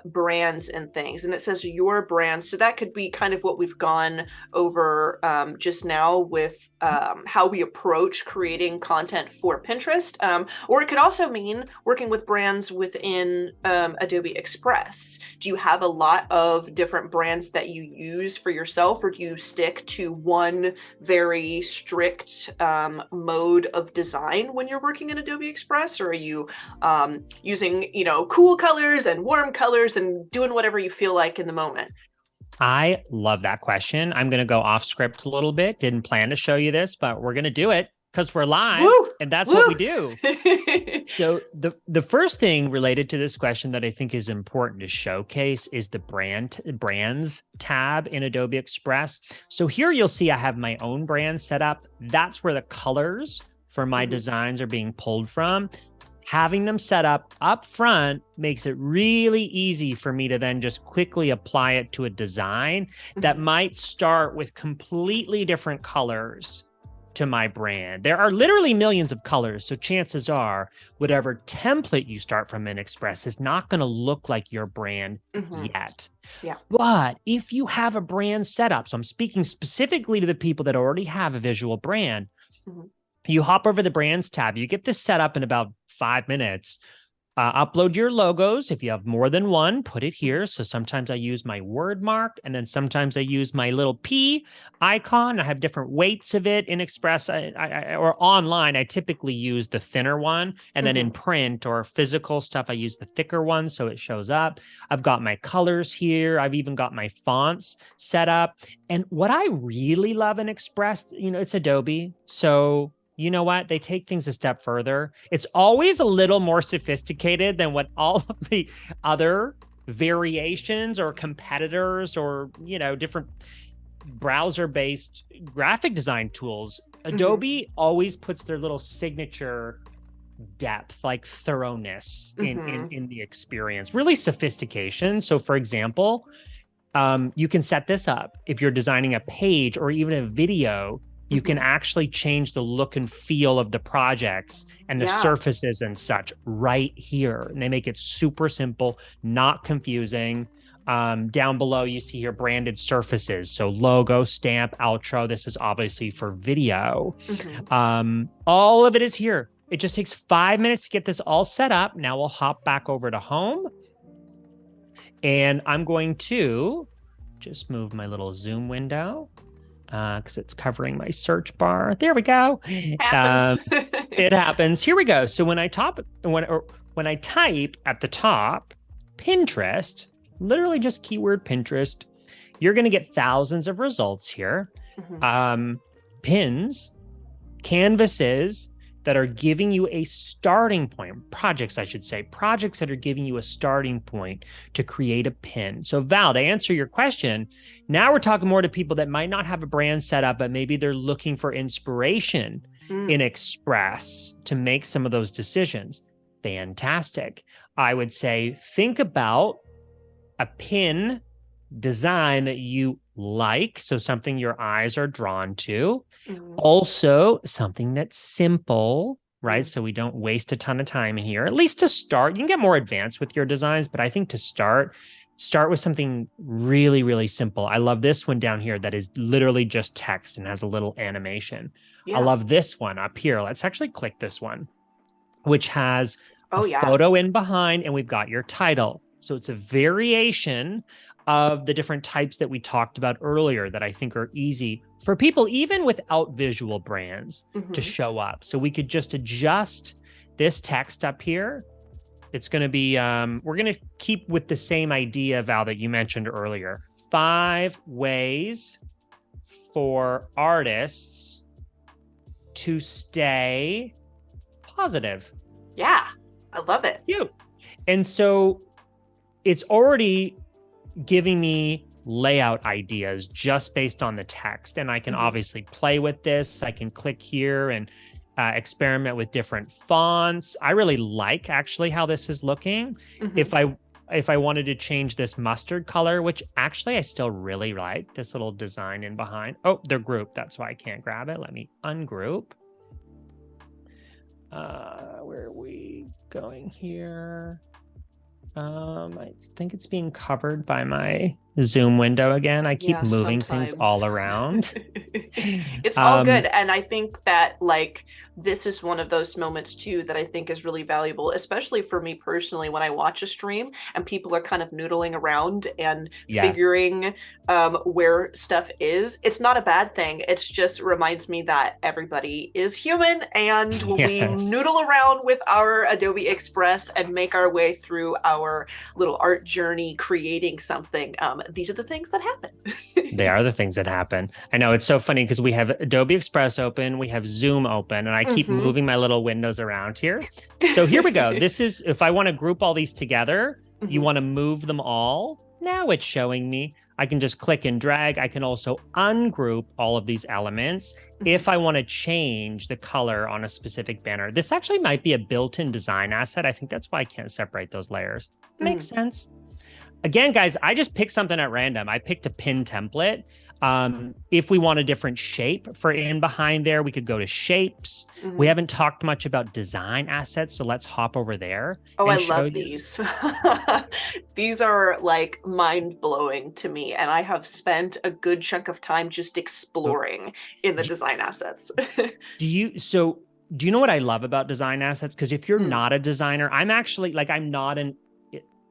brands and things. And it says your brand. So that could be kind of what we've gone over just now with how we approach creating content for Pinterest. Or it could also mean working with brands within Adobe Express. Do you have a lot of different brands that you use for yourself, or do you stick to one very strict mode of design when you're working in Adobe Express, or are you using cool colors and warm colors and doing whatever you feel like in the moment? I love that question. I'm going to go off script a little bit. Didn't plan to show you this, but we're going to do it. because we're live Woo! and that's what we Woo! do. So the first thing related to this question that I think is important to showcase is the brands tab in Adobe Express. So here you'll see I have my own brand set up. That's where the colors for my designs are being pulled from. Having them set up front makes it really easy for me to then just quickly apply it to a design that might start with completely different colors to my brand. There are literally millions of colors, so chances are whatever template you start from in Express is not going to look like your brand yet. Yeah. But if you have a brand set up, so I'm speaking specifically to the people that already have a visual brand, you hop over the brands tab, you get this set up in about 5 minutes. Upload your logos. If you have more than one, put it here. So sometimes I use my word mark, and then sometimes I use my little P icon. I have different weights of it in Express or online. I typically use the thinner one, and then in print or physical stuff, I use the thicker one so it shows up. I've got my colors here. I've even got my fonts set up. And what I really love in Express, it's Adobe. So you know what? They take things a step further. It's always a little more sophisticated than what all of the other variations or competitors or, different browser-based graphic design tools. Adobe always puts their little signature depth, like thoroughness in the experience, really sophistication. So for example, you can set this up if you're designing a page or even a video. You can actually change the look and feel of the projects and the surfaces and such right here. And they make it super simple, not confusing. Down below, you see here branded surfaces. So logo, stamp, outro. This is obviously for video. All of it is here. It just takes 5 minutes to get this all set up. Now we'll hop back over to home. And I'm going to just move my little Zoom window, because it's covering my search bar. There we go. Happens. It happens. Here we go. So when I type at the top, Pinterest, literally just keyword Pinterest, you're going to get thousands of results here. Pins, canvases that are giving you a starting point, projects that are giving you a starting point to create a pin. So Val, to answer your question, now we're talking more to people that might not have a brand set up, but maybe they're looking for inspiration in Express to make some of those decisions. Fantastic. I would say, think about a pin design that you like, so something your eyes are drawn to. Also, something that's simple, right? So we don't waste a ton of time in here. At least to start, you can get more advanced with your designs, but I think to start with something really, really simple. I love this one down here that is literally just text and has a little animation. I love this one up here. Let's actually click this one, which has a photo in behind, and we've got your title. So it's a variation of the different types that we talked about earlier that I think are easy for people, even without visual brands, to show up. So we could just adjust this text up here. It's going to be, we're going to keep with the same idea, Val, that you mentioned earlier. 5 ways for artists to stay positive. Yeah, I love it. Cute. And so it's already giving me layout ideas just based on the text. And I can obviously play with this. I can click here and experiment with different fonts. I really like actually how this is looking. If I wanted to change this mustard color, which actually I still really like this little design in behind. Oh, they're grouped. That's why I can't grab it. Let me ungroup. Where are we going here? I think it's being covered by my Zoom window again. I keep moving things all around. It's all good. And I think that this is one of those moments too that I think is really valuable, especially for me personally, when I watch a stream and people are kind of noodling around and figuring where stuff is. It's not a bad thing. It's just reminds me that everybody is human, and when we noodle around with our Adobe Express and make our way through our little art journey creating something, these are the things that happen. They are the things that happen. I know it's so funny because we have Adobe Express open, we have Zoom open, and I keep moving my little windows around here. So here we go. This is, if I want to group all these together, you want to move them all. Now it's showing me. I can just click and drag. I can also ungroup all of these elements if I want to change the color on a specific banner. This actually might be a built-in design asset. I think that's why I can't separate those layers. Makes sense. Again, guys, I just picked something at random. I picked a pin template. If we want a different shape for in behind there, we could go to shapes. We haven't talked much about design assets, so let's hop over there. Oh, I love these. These are like mind-blowing to me, and I have spent a good chunk of time just exploring in the design assets. Do you know what I love about design assets? Because if you're not a designer, I'm actually like, I'm not an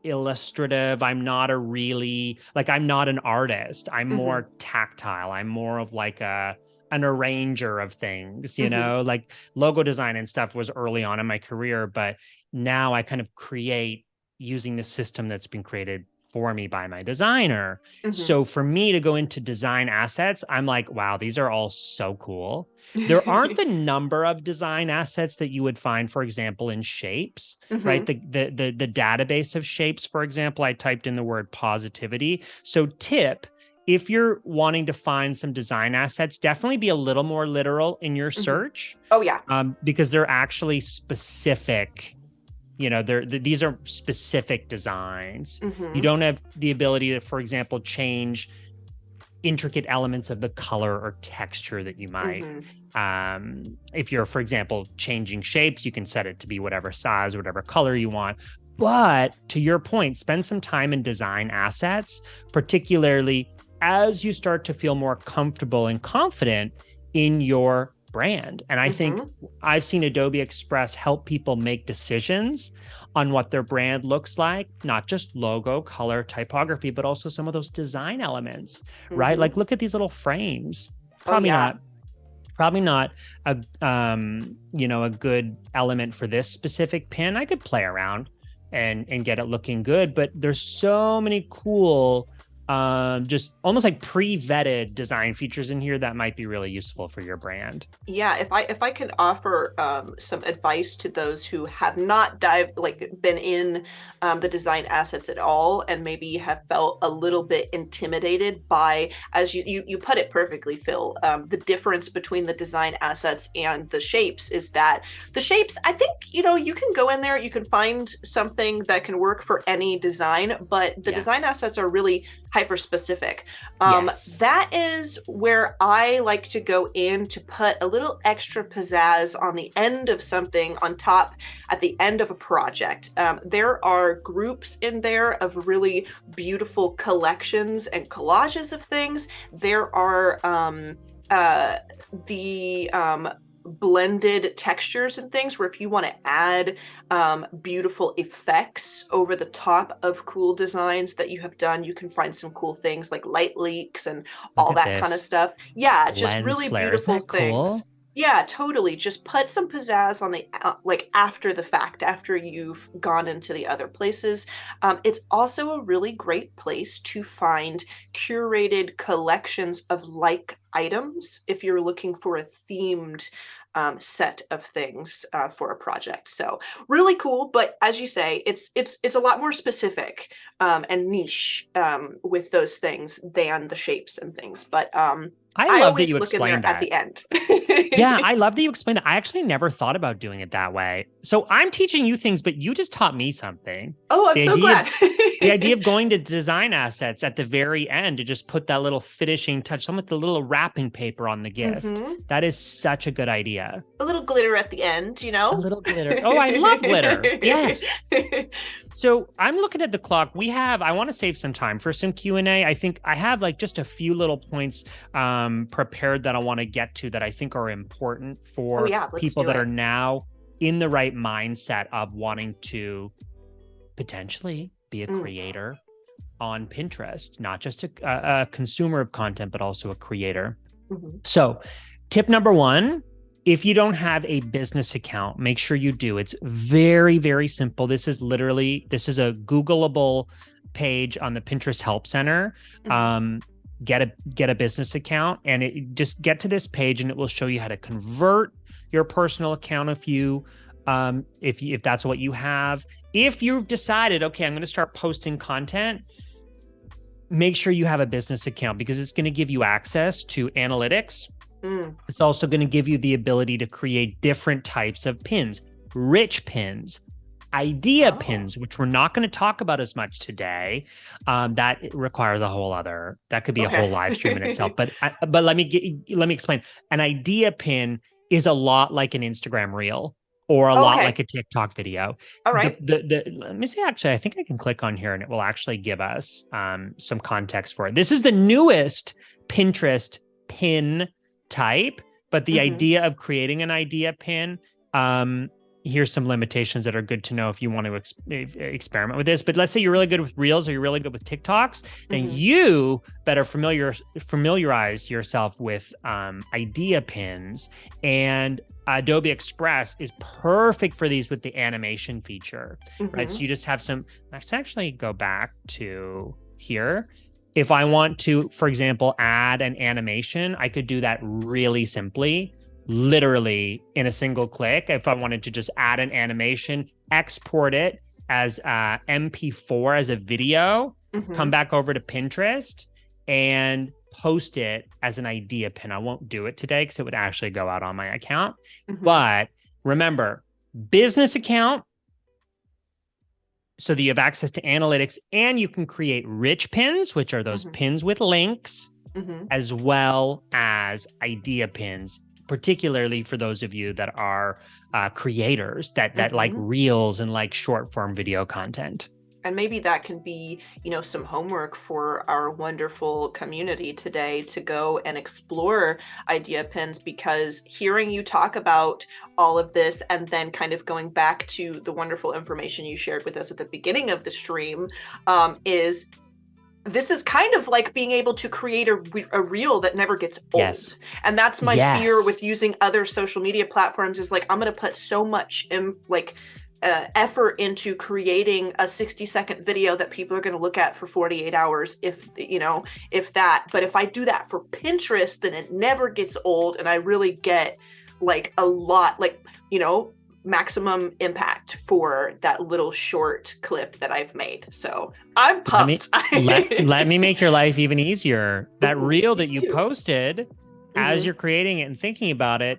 illustrative. I'm not I'm not an artist. I'm more tactile. I'm more of like an arranger of things, you know, like logo design and stuff was early on in my career, but now I kind of create using the system that's been created for me by my designer. So for me to go into design assets, I'm like, wow, these are all so cool. There aren't the number of design assets that you would find, for example, in shapes, right? The database of shapes, for example, I typed in the word positivity. So tip, if you're wanting to find some design assets, definitely be a little more literal in your search. Oh yeah. Because they're actually specific. You know, these are specific designs. You don't have the ability to, for example, change intricate elements of the color or texture that you might. If you're, for example, changing shapes, you can set it to be whatever size, whatever color you want. But to your point, spend some time in design assets, particularly as you start to feel more comfortable and confident in your brand. And I think I've seen Adobe Express help people make decisions on what their brand looks like, not just logo, color, typography, but also some of those design elements, right? Like look at these little frames. Probably not a a good element for this specific pin. I could play around and get it looking good, but there's so many cool just almost like pre-vetted design features in here that might be really useful for your brand. Yeah, if I can offer some advice to those who have not been in the design assets at all, and maybe have felt a little bit intimidated by, as you put it perfectly, Phil, the difference between the design assets and the shapes is that the shapes, I think, you can go in there, you can find something that can work for any design, but the design assets are really hyper specific. That is where I like to go in to put a little extra pizzazz on the end of something, on top at the end of a project. There are groups in there of really beautiful collections and collages of things. There are blended textures and things where if you want to add beautiful effects over the top of cool designs that you have done, you can find some cool things like light leaks and all that kind of stuff. Yeah, just really beautiful things. Yeah, totally. Just put some pizzazz on the after the fact, after you've gone into the other places. It's also a really great place to find curated collections of like items if you're looking for a themed set of things for a project. So really cool, but as you say, it's a lot more specific and niche with those things than the shapes and things. But I love that you explained that at the end. Yeah, I love that you explained that. I actually never thought about doing it that way. So I'm teaching you things, but you just taught me something. Oh, I'm so glad. The idea of going to design assets at the very end to just put that little finishing touch, some with the little wrapping paper on the gift. That is such a good idea. A little glitter at the end, A little glitter. Oh, I love glitter. Yes. So I'm looking at the clock. I want to save some time for some Q&A. I think I have just a few little points prepared that I want to get to that I think are important for people that are now in the right mindset of wanting to potentially be a creator on Pinterest, not just a consumer of content, but also a creator. So tip number one, if you don't have a business account, make sure you do. It's very, very simple. This is a Googleable page on the Pinterest Help Center. Mhm. Get a business account, and it just get to this page, and it will show you how to convert your personal account if that's what you have. If you've decided, okay, I'm going to start posting content, make sure you have a business account, because it's going to give you access to analytics. Mm. It's also going to give you the ability to create different types of pins, rich pins, idea Oh. pins, which we're not going to talk about as much today. That requires that could be a whole live stream in itself. Okay. But let me explain. An idea pin is a lot like an Instagram reel or a lot like Okay. a TikTok video. All right. Let me see. Actually, I think I can click on here and it will actually give us some context for it. This is the newest Pinterest pin type, but the Hmm. idea of creating an idea pin, here's some limitations that are good to know if you want to experiment with this. But let's say you're really good with Reels or you're really good with TikToks, then Hmm. you better familiarize yourself with idea pins. And Adobe Express is perfect for these with the animation feature, right? So Hmm. you just have some, let's actually go back to here. If I want to, for example, add an animation, I could do that really simply, literally in a single click. If I wanted to just add an animation, export it as MP4 as a video, come Hmm. back over to Pinterest and post it as an idea pin. I won't do it today because it would actually go out on my account. Hmm. But remember, business account, so that you have access to analytics, and you can create rich pins, which are those Hmm. pins with links, Hmm. as well as idea pins, particularly for those of you that are creators that like Hmm. reels and like short form video content. And maybe that can be, some homework for our wonderful community today to go and explore idea pins, because hearing you talk about all of this and then kind of going back to the wonderful information you shared with us at the beginning of the stream, is this is kind of like being able to create a reel that never gets Yes. old. And that's my fear Yes. with using other social media platforms, is like, I'm going to put so much in, like, effort into creating a 60-second video that people are going to look at for 48 hours, if that. But if I do that for Pinterest, then it never gets old, and I really get like a lot, like, maximum impact for that little short clip that I've made. So I'm Let me pumped. let me make your life even easier. That Ooh, reel that please you do. posted, as Mm-hmm. you're creating it and thinking about it,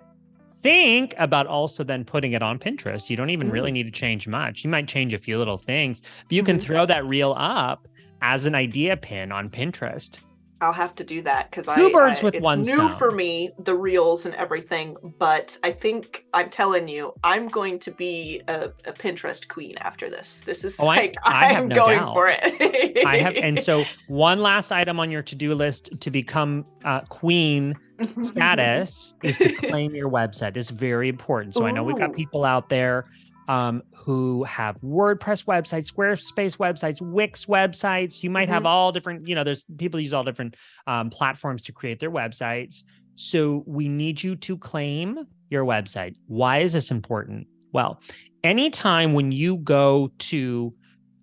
think about also then putting it on Pinterest. You don't even really Mm. need to change much. You might change a few little things, but you can Mm-hmm. throw that reel up as an idea pin on Pinterest. I'll have to do that, because Two birds I with it's one new for stone. me, the reels and everything. But I think I'm telling you, I'm going to be a Pinterest queen after this. This Oh, is like, I have I'm no going doubt. for I have, and it. so one last item on your to-do list to become queen status is to claim your website. This is very important. So I know we've got Ooh. people out there who have WordPress websites, Squarespace websites, Wix websites. You might have Hmm. all different, there's people use all different platforms to create their websites. So we need you to claim your website. Why is this important? Well, anytime when you go to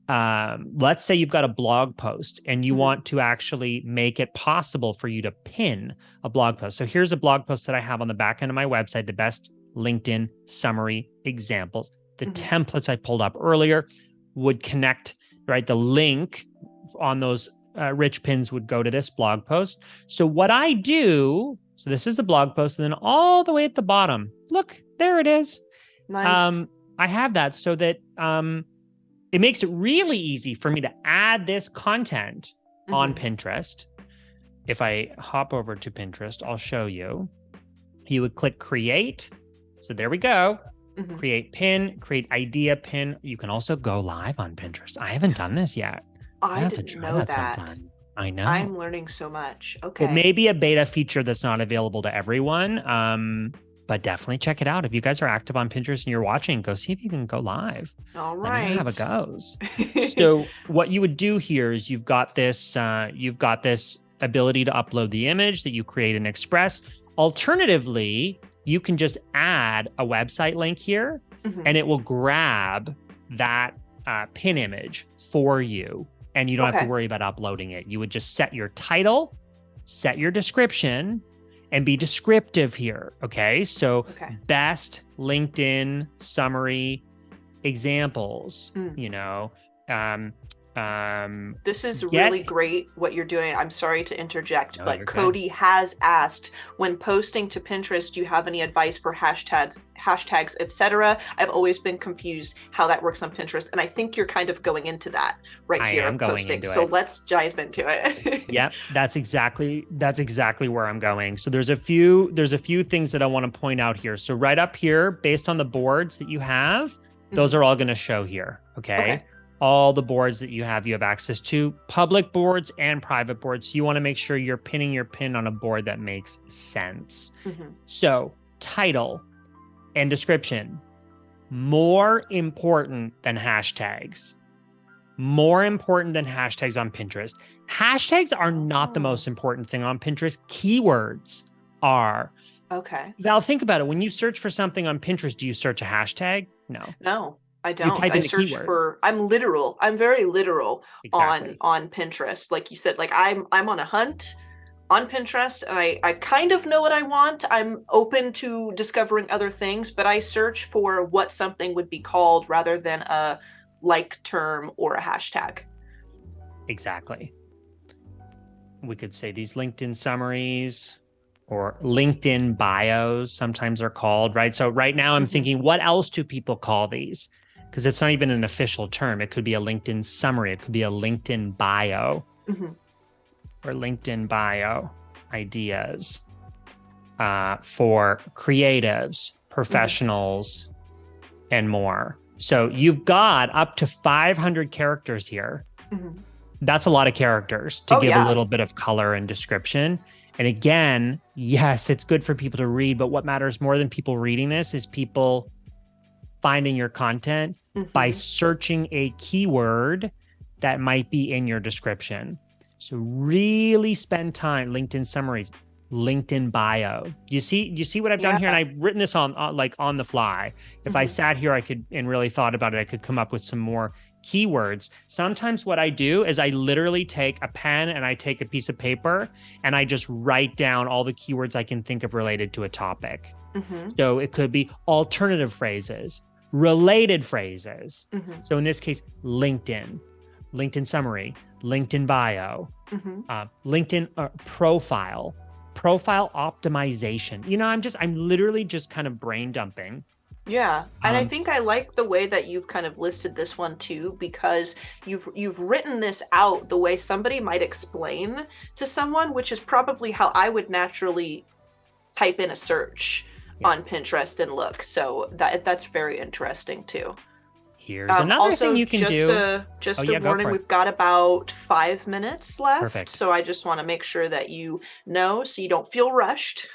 let's say you've got a blog post and you Hmm. want to actually make it possible for you to pin a blog post. So here's a blog post that I have on the back end of my website, the best LinkedIn summary examples. The Hmm. templates I pulled up earlier would connect, right? The link on those rich pins would go to this blog post. So what I do, so this is the blog post, and then all the way at the bottom, look, there it is. Nice. Um, I have that so that it makes it really easy for me to add this content on Hmm. Pinterest. If I hop over to Pinterest, I'll show you. You would click create. So there we go. Hmm. Create pin, create idea pin. You can also go live on Pinterest. I haven't done this yet. I I have to didn't try know that that. sometime. I know. I'm learning so much. It Okay. may be a beta feature that's not available to everyone, but definitely check it out. If you guys are active on Pinterest and you're watching, go see if you can go live. All Let me know how it right. goes. So what you would do here is you've got this ability to upload the image that you create in Express. Alternatively, you can just add a website link here, Hmm. and it will grab that pin image for you. and you don't have to worry about uploading it. You would just set your title, set your description, and be descriptive here. Okay. So best LinkedIn summary examples, you know, this is really great what you're doing. I'm sorry to interject, but Cody has asked, when posting to Pinterest, do you have any advice for hashtags, etc.? I've always been confused how that works on Pinterest, and I think you're kind of going into that here. I'm going into so let's dive into it. Yep, that's exactly where I'm going. So there's a few things that I want to point out here. So right up here, based on the boards that you have, those are all going to show here. Okay. All the boards that you have access to, public boards and private boards. So you want to make sure you're pinning your pin on a board that makes sense. So title and description, more important than hashtags. More important than hashtags on Pinterest. Hashtags are not the most important thing on Pinterest. Keywords are. Okay. Val, think about it. When you search for something on Pinterest, do you search a hashtag? No. I don't. I search for, I'm very literal on Pinterest. Like you said, like I'm on a hunt on Pinterest, and I kind of know what I want. I'm open to discovering other things, but I search for what something would be called rather than a like term or a hashtag. Exactly. We could say these LinkedIn summaries or LinkedIn bios sometimes are called, right? So right now I'm thinking, what else do people call these? Because it's not even an official term. It could be a LinkedIn summary. It could be a LinkedIn bio or LinkedIn bio ideas for creatives, professionals, and more. So you've got up to 500 characters here. That's a lot of characters to give a little bit of color and description. And again, yes, it's good for people to read, but what matters more than people reading this is people finding your content by searching a keyword that might be in your description. So really spend time, LinkedIn summaries, LinkedIn bio. You see what I've done here? And I've written this on the fly. If I sat here, and really thought about it, I could come up with some more keywords. Sometimes what I do is I literally take a pen and I take a piece of paper and I just write down all the keywords I can think of related to a topic. So it could be alternative phrases, related phrases. So in this case, LinkedIn summary, LinkedIn bio, LinkedIn profile optimization. You know, I'm literally just kind of brain dumping. Yeah. And I think I like the way that you've kind of listed this one too, because you've written this out the way somebody might explain to someone, which is probably how I would naturally type in a search on Pinterest and look. So that's very interesting too. Here's another thing you can do. Just a warning, we've got about 5 minutes left. Perfect. So I just want to make sure that you know, so you don't feel rushed.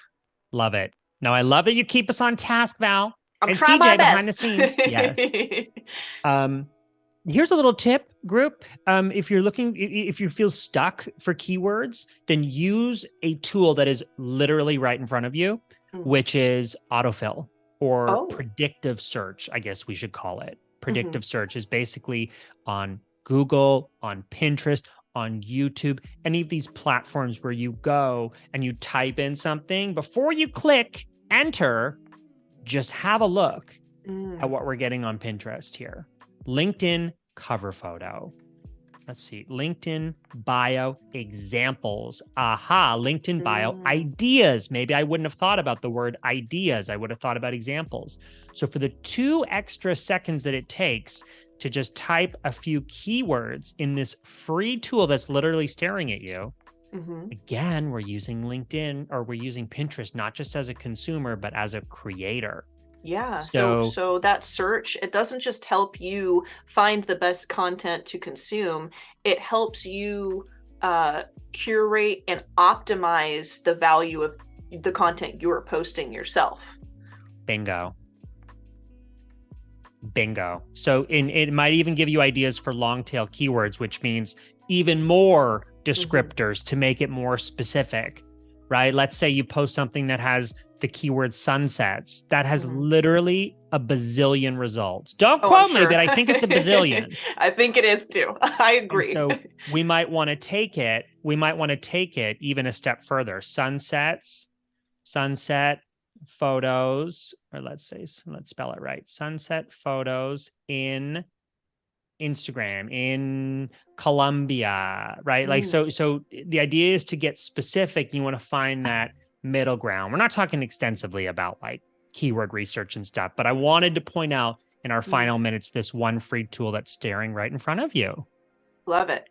Love it. No, I love that you keep us on task, Val. I'm trying my best. Behind the scenes. Yes. Here's a little tip, group. If you feel stuck for keywords, then use a tool that is literally right in front of you, which is autofill or predictive search, I guess we should call it. Predictive search is basically on Google, on Pinterest, on YouTube, any of these platforms where you go and you type in something. Before you click enter, just have a look at what we're getting on Pinterest here. LinkedIn cover photo. Let's see. LinkedIn bio examples. Aha. LinkedIn bio ideas. Maybe I wouldn't have thought about the word ideas. I would have thought about examples. So for the 2 extra seconds that it takes to just type a few keywords in this free tool that's literally staring at you, again, we're using LinkedIn, or we're using Pinterest, not just as a consumer, but as a creator. Yeah. So that search, it doesn't just help you find the best content to consume. It helps you curate and optimize the value of the content you're posting yourself. Bingo. So it might even give you ideas for long tail keywords, which means even more descriptors to make it more specific, right? Let's say you post something that has the keyword sunsets, that has Mhm. literally a bazillion results. Don't Oh, I'm quote me, sure. but I think it's a bazillion. I think it is too. I And agree. so we might want to take it, even a step further. Sunset photos, or let's spell it right. Sunset photos in Instagram, in Colombia, right? Like, Mm, so the idea is to get specific. You want to find that middle ground. We're not talking extensively about like keyword research and stuff, but I wanted to point out in our mm. final minutes this one free tool that's staring right in front of you. Love it.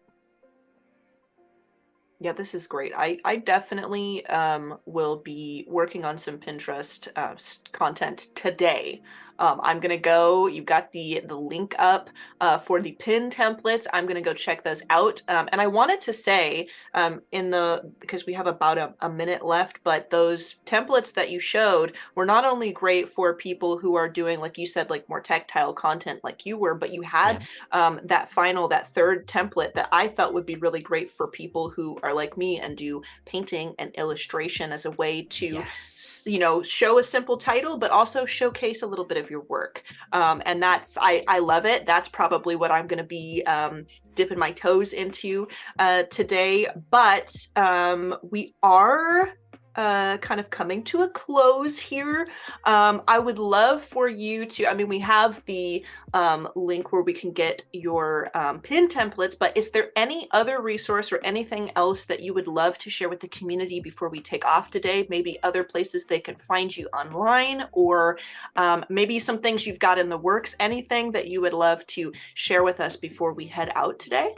Yeah, this is great. I definitely will be working on some Pinterest content today. I'm gonna go. You've got the link up for the pin templates. I'm gonna go check those out. And I wanted to say in the because we have about a minute left, but those templates that you showed were not only great for people who are doing, like you said, like more tactile content like you were, but you had Yeah. that third template that I felt would be really great for people who are like me and do painting and illustration as a way to, Yes. show a simple title, but also showcase a little bit of your work. And I love it. That's probably what I'm going to be dipping my toes into today. But we are kind of coming to a close here. I would love for you to, I mean, we have the link where we can get your pin templates, but is there any other resource or anything else that you would love to share with the community before we take off today? Maybe other places they can find you online, or maybe some things you've got in the works, anything that you would love to share with us before we head out today?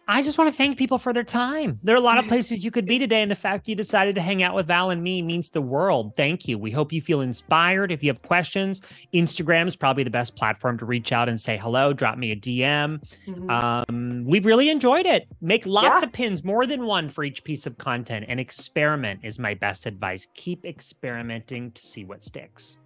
I just want to thank people for their time. There are a lot of places you could be today, and the fact you decided to hang out with Val and me means the world. Thank you. We hope you feel inspired. If you have questions, Instagram is probably the best platform to reach out and say hello. Drop me a DM. Mhm. We've really enjoyed it. Make lots Yeah. of pins, more than one for each piece of content, and experiment is my best advice. Keep experimenting to see what sticks.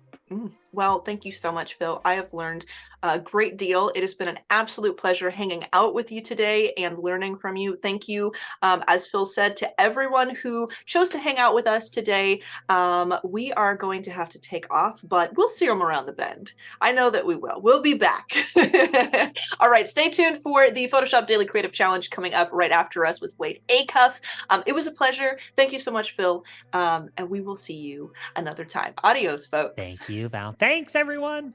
Well, thank you so much, Phil. I have learned a great deal. It has been an absolute pleasure hanging out with you today and learning from you. Thank you, as Phil said, to everyone who chose to hang out with us today. We are going to have to take off, but we'll see them around the bend. I know that we will. We'll be back. All right, stay tuned for the Photoshop Daily Creative Challenge coming up right after us with Wade Acuff. It was a pleasure. Thank you so much, Phil. And we will see you another time. Adios, folks. Thank you, Val. Thanks, everyone.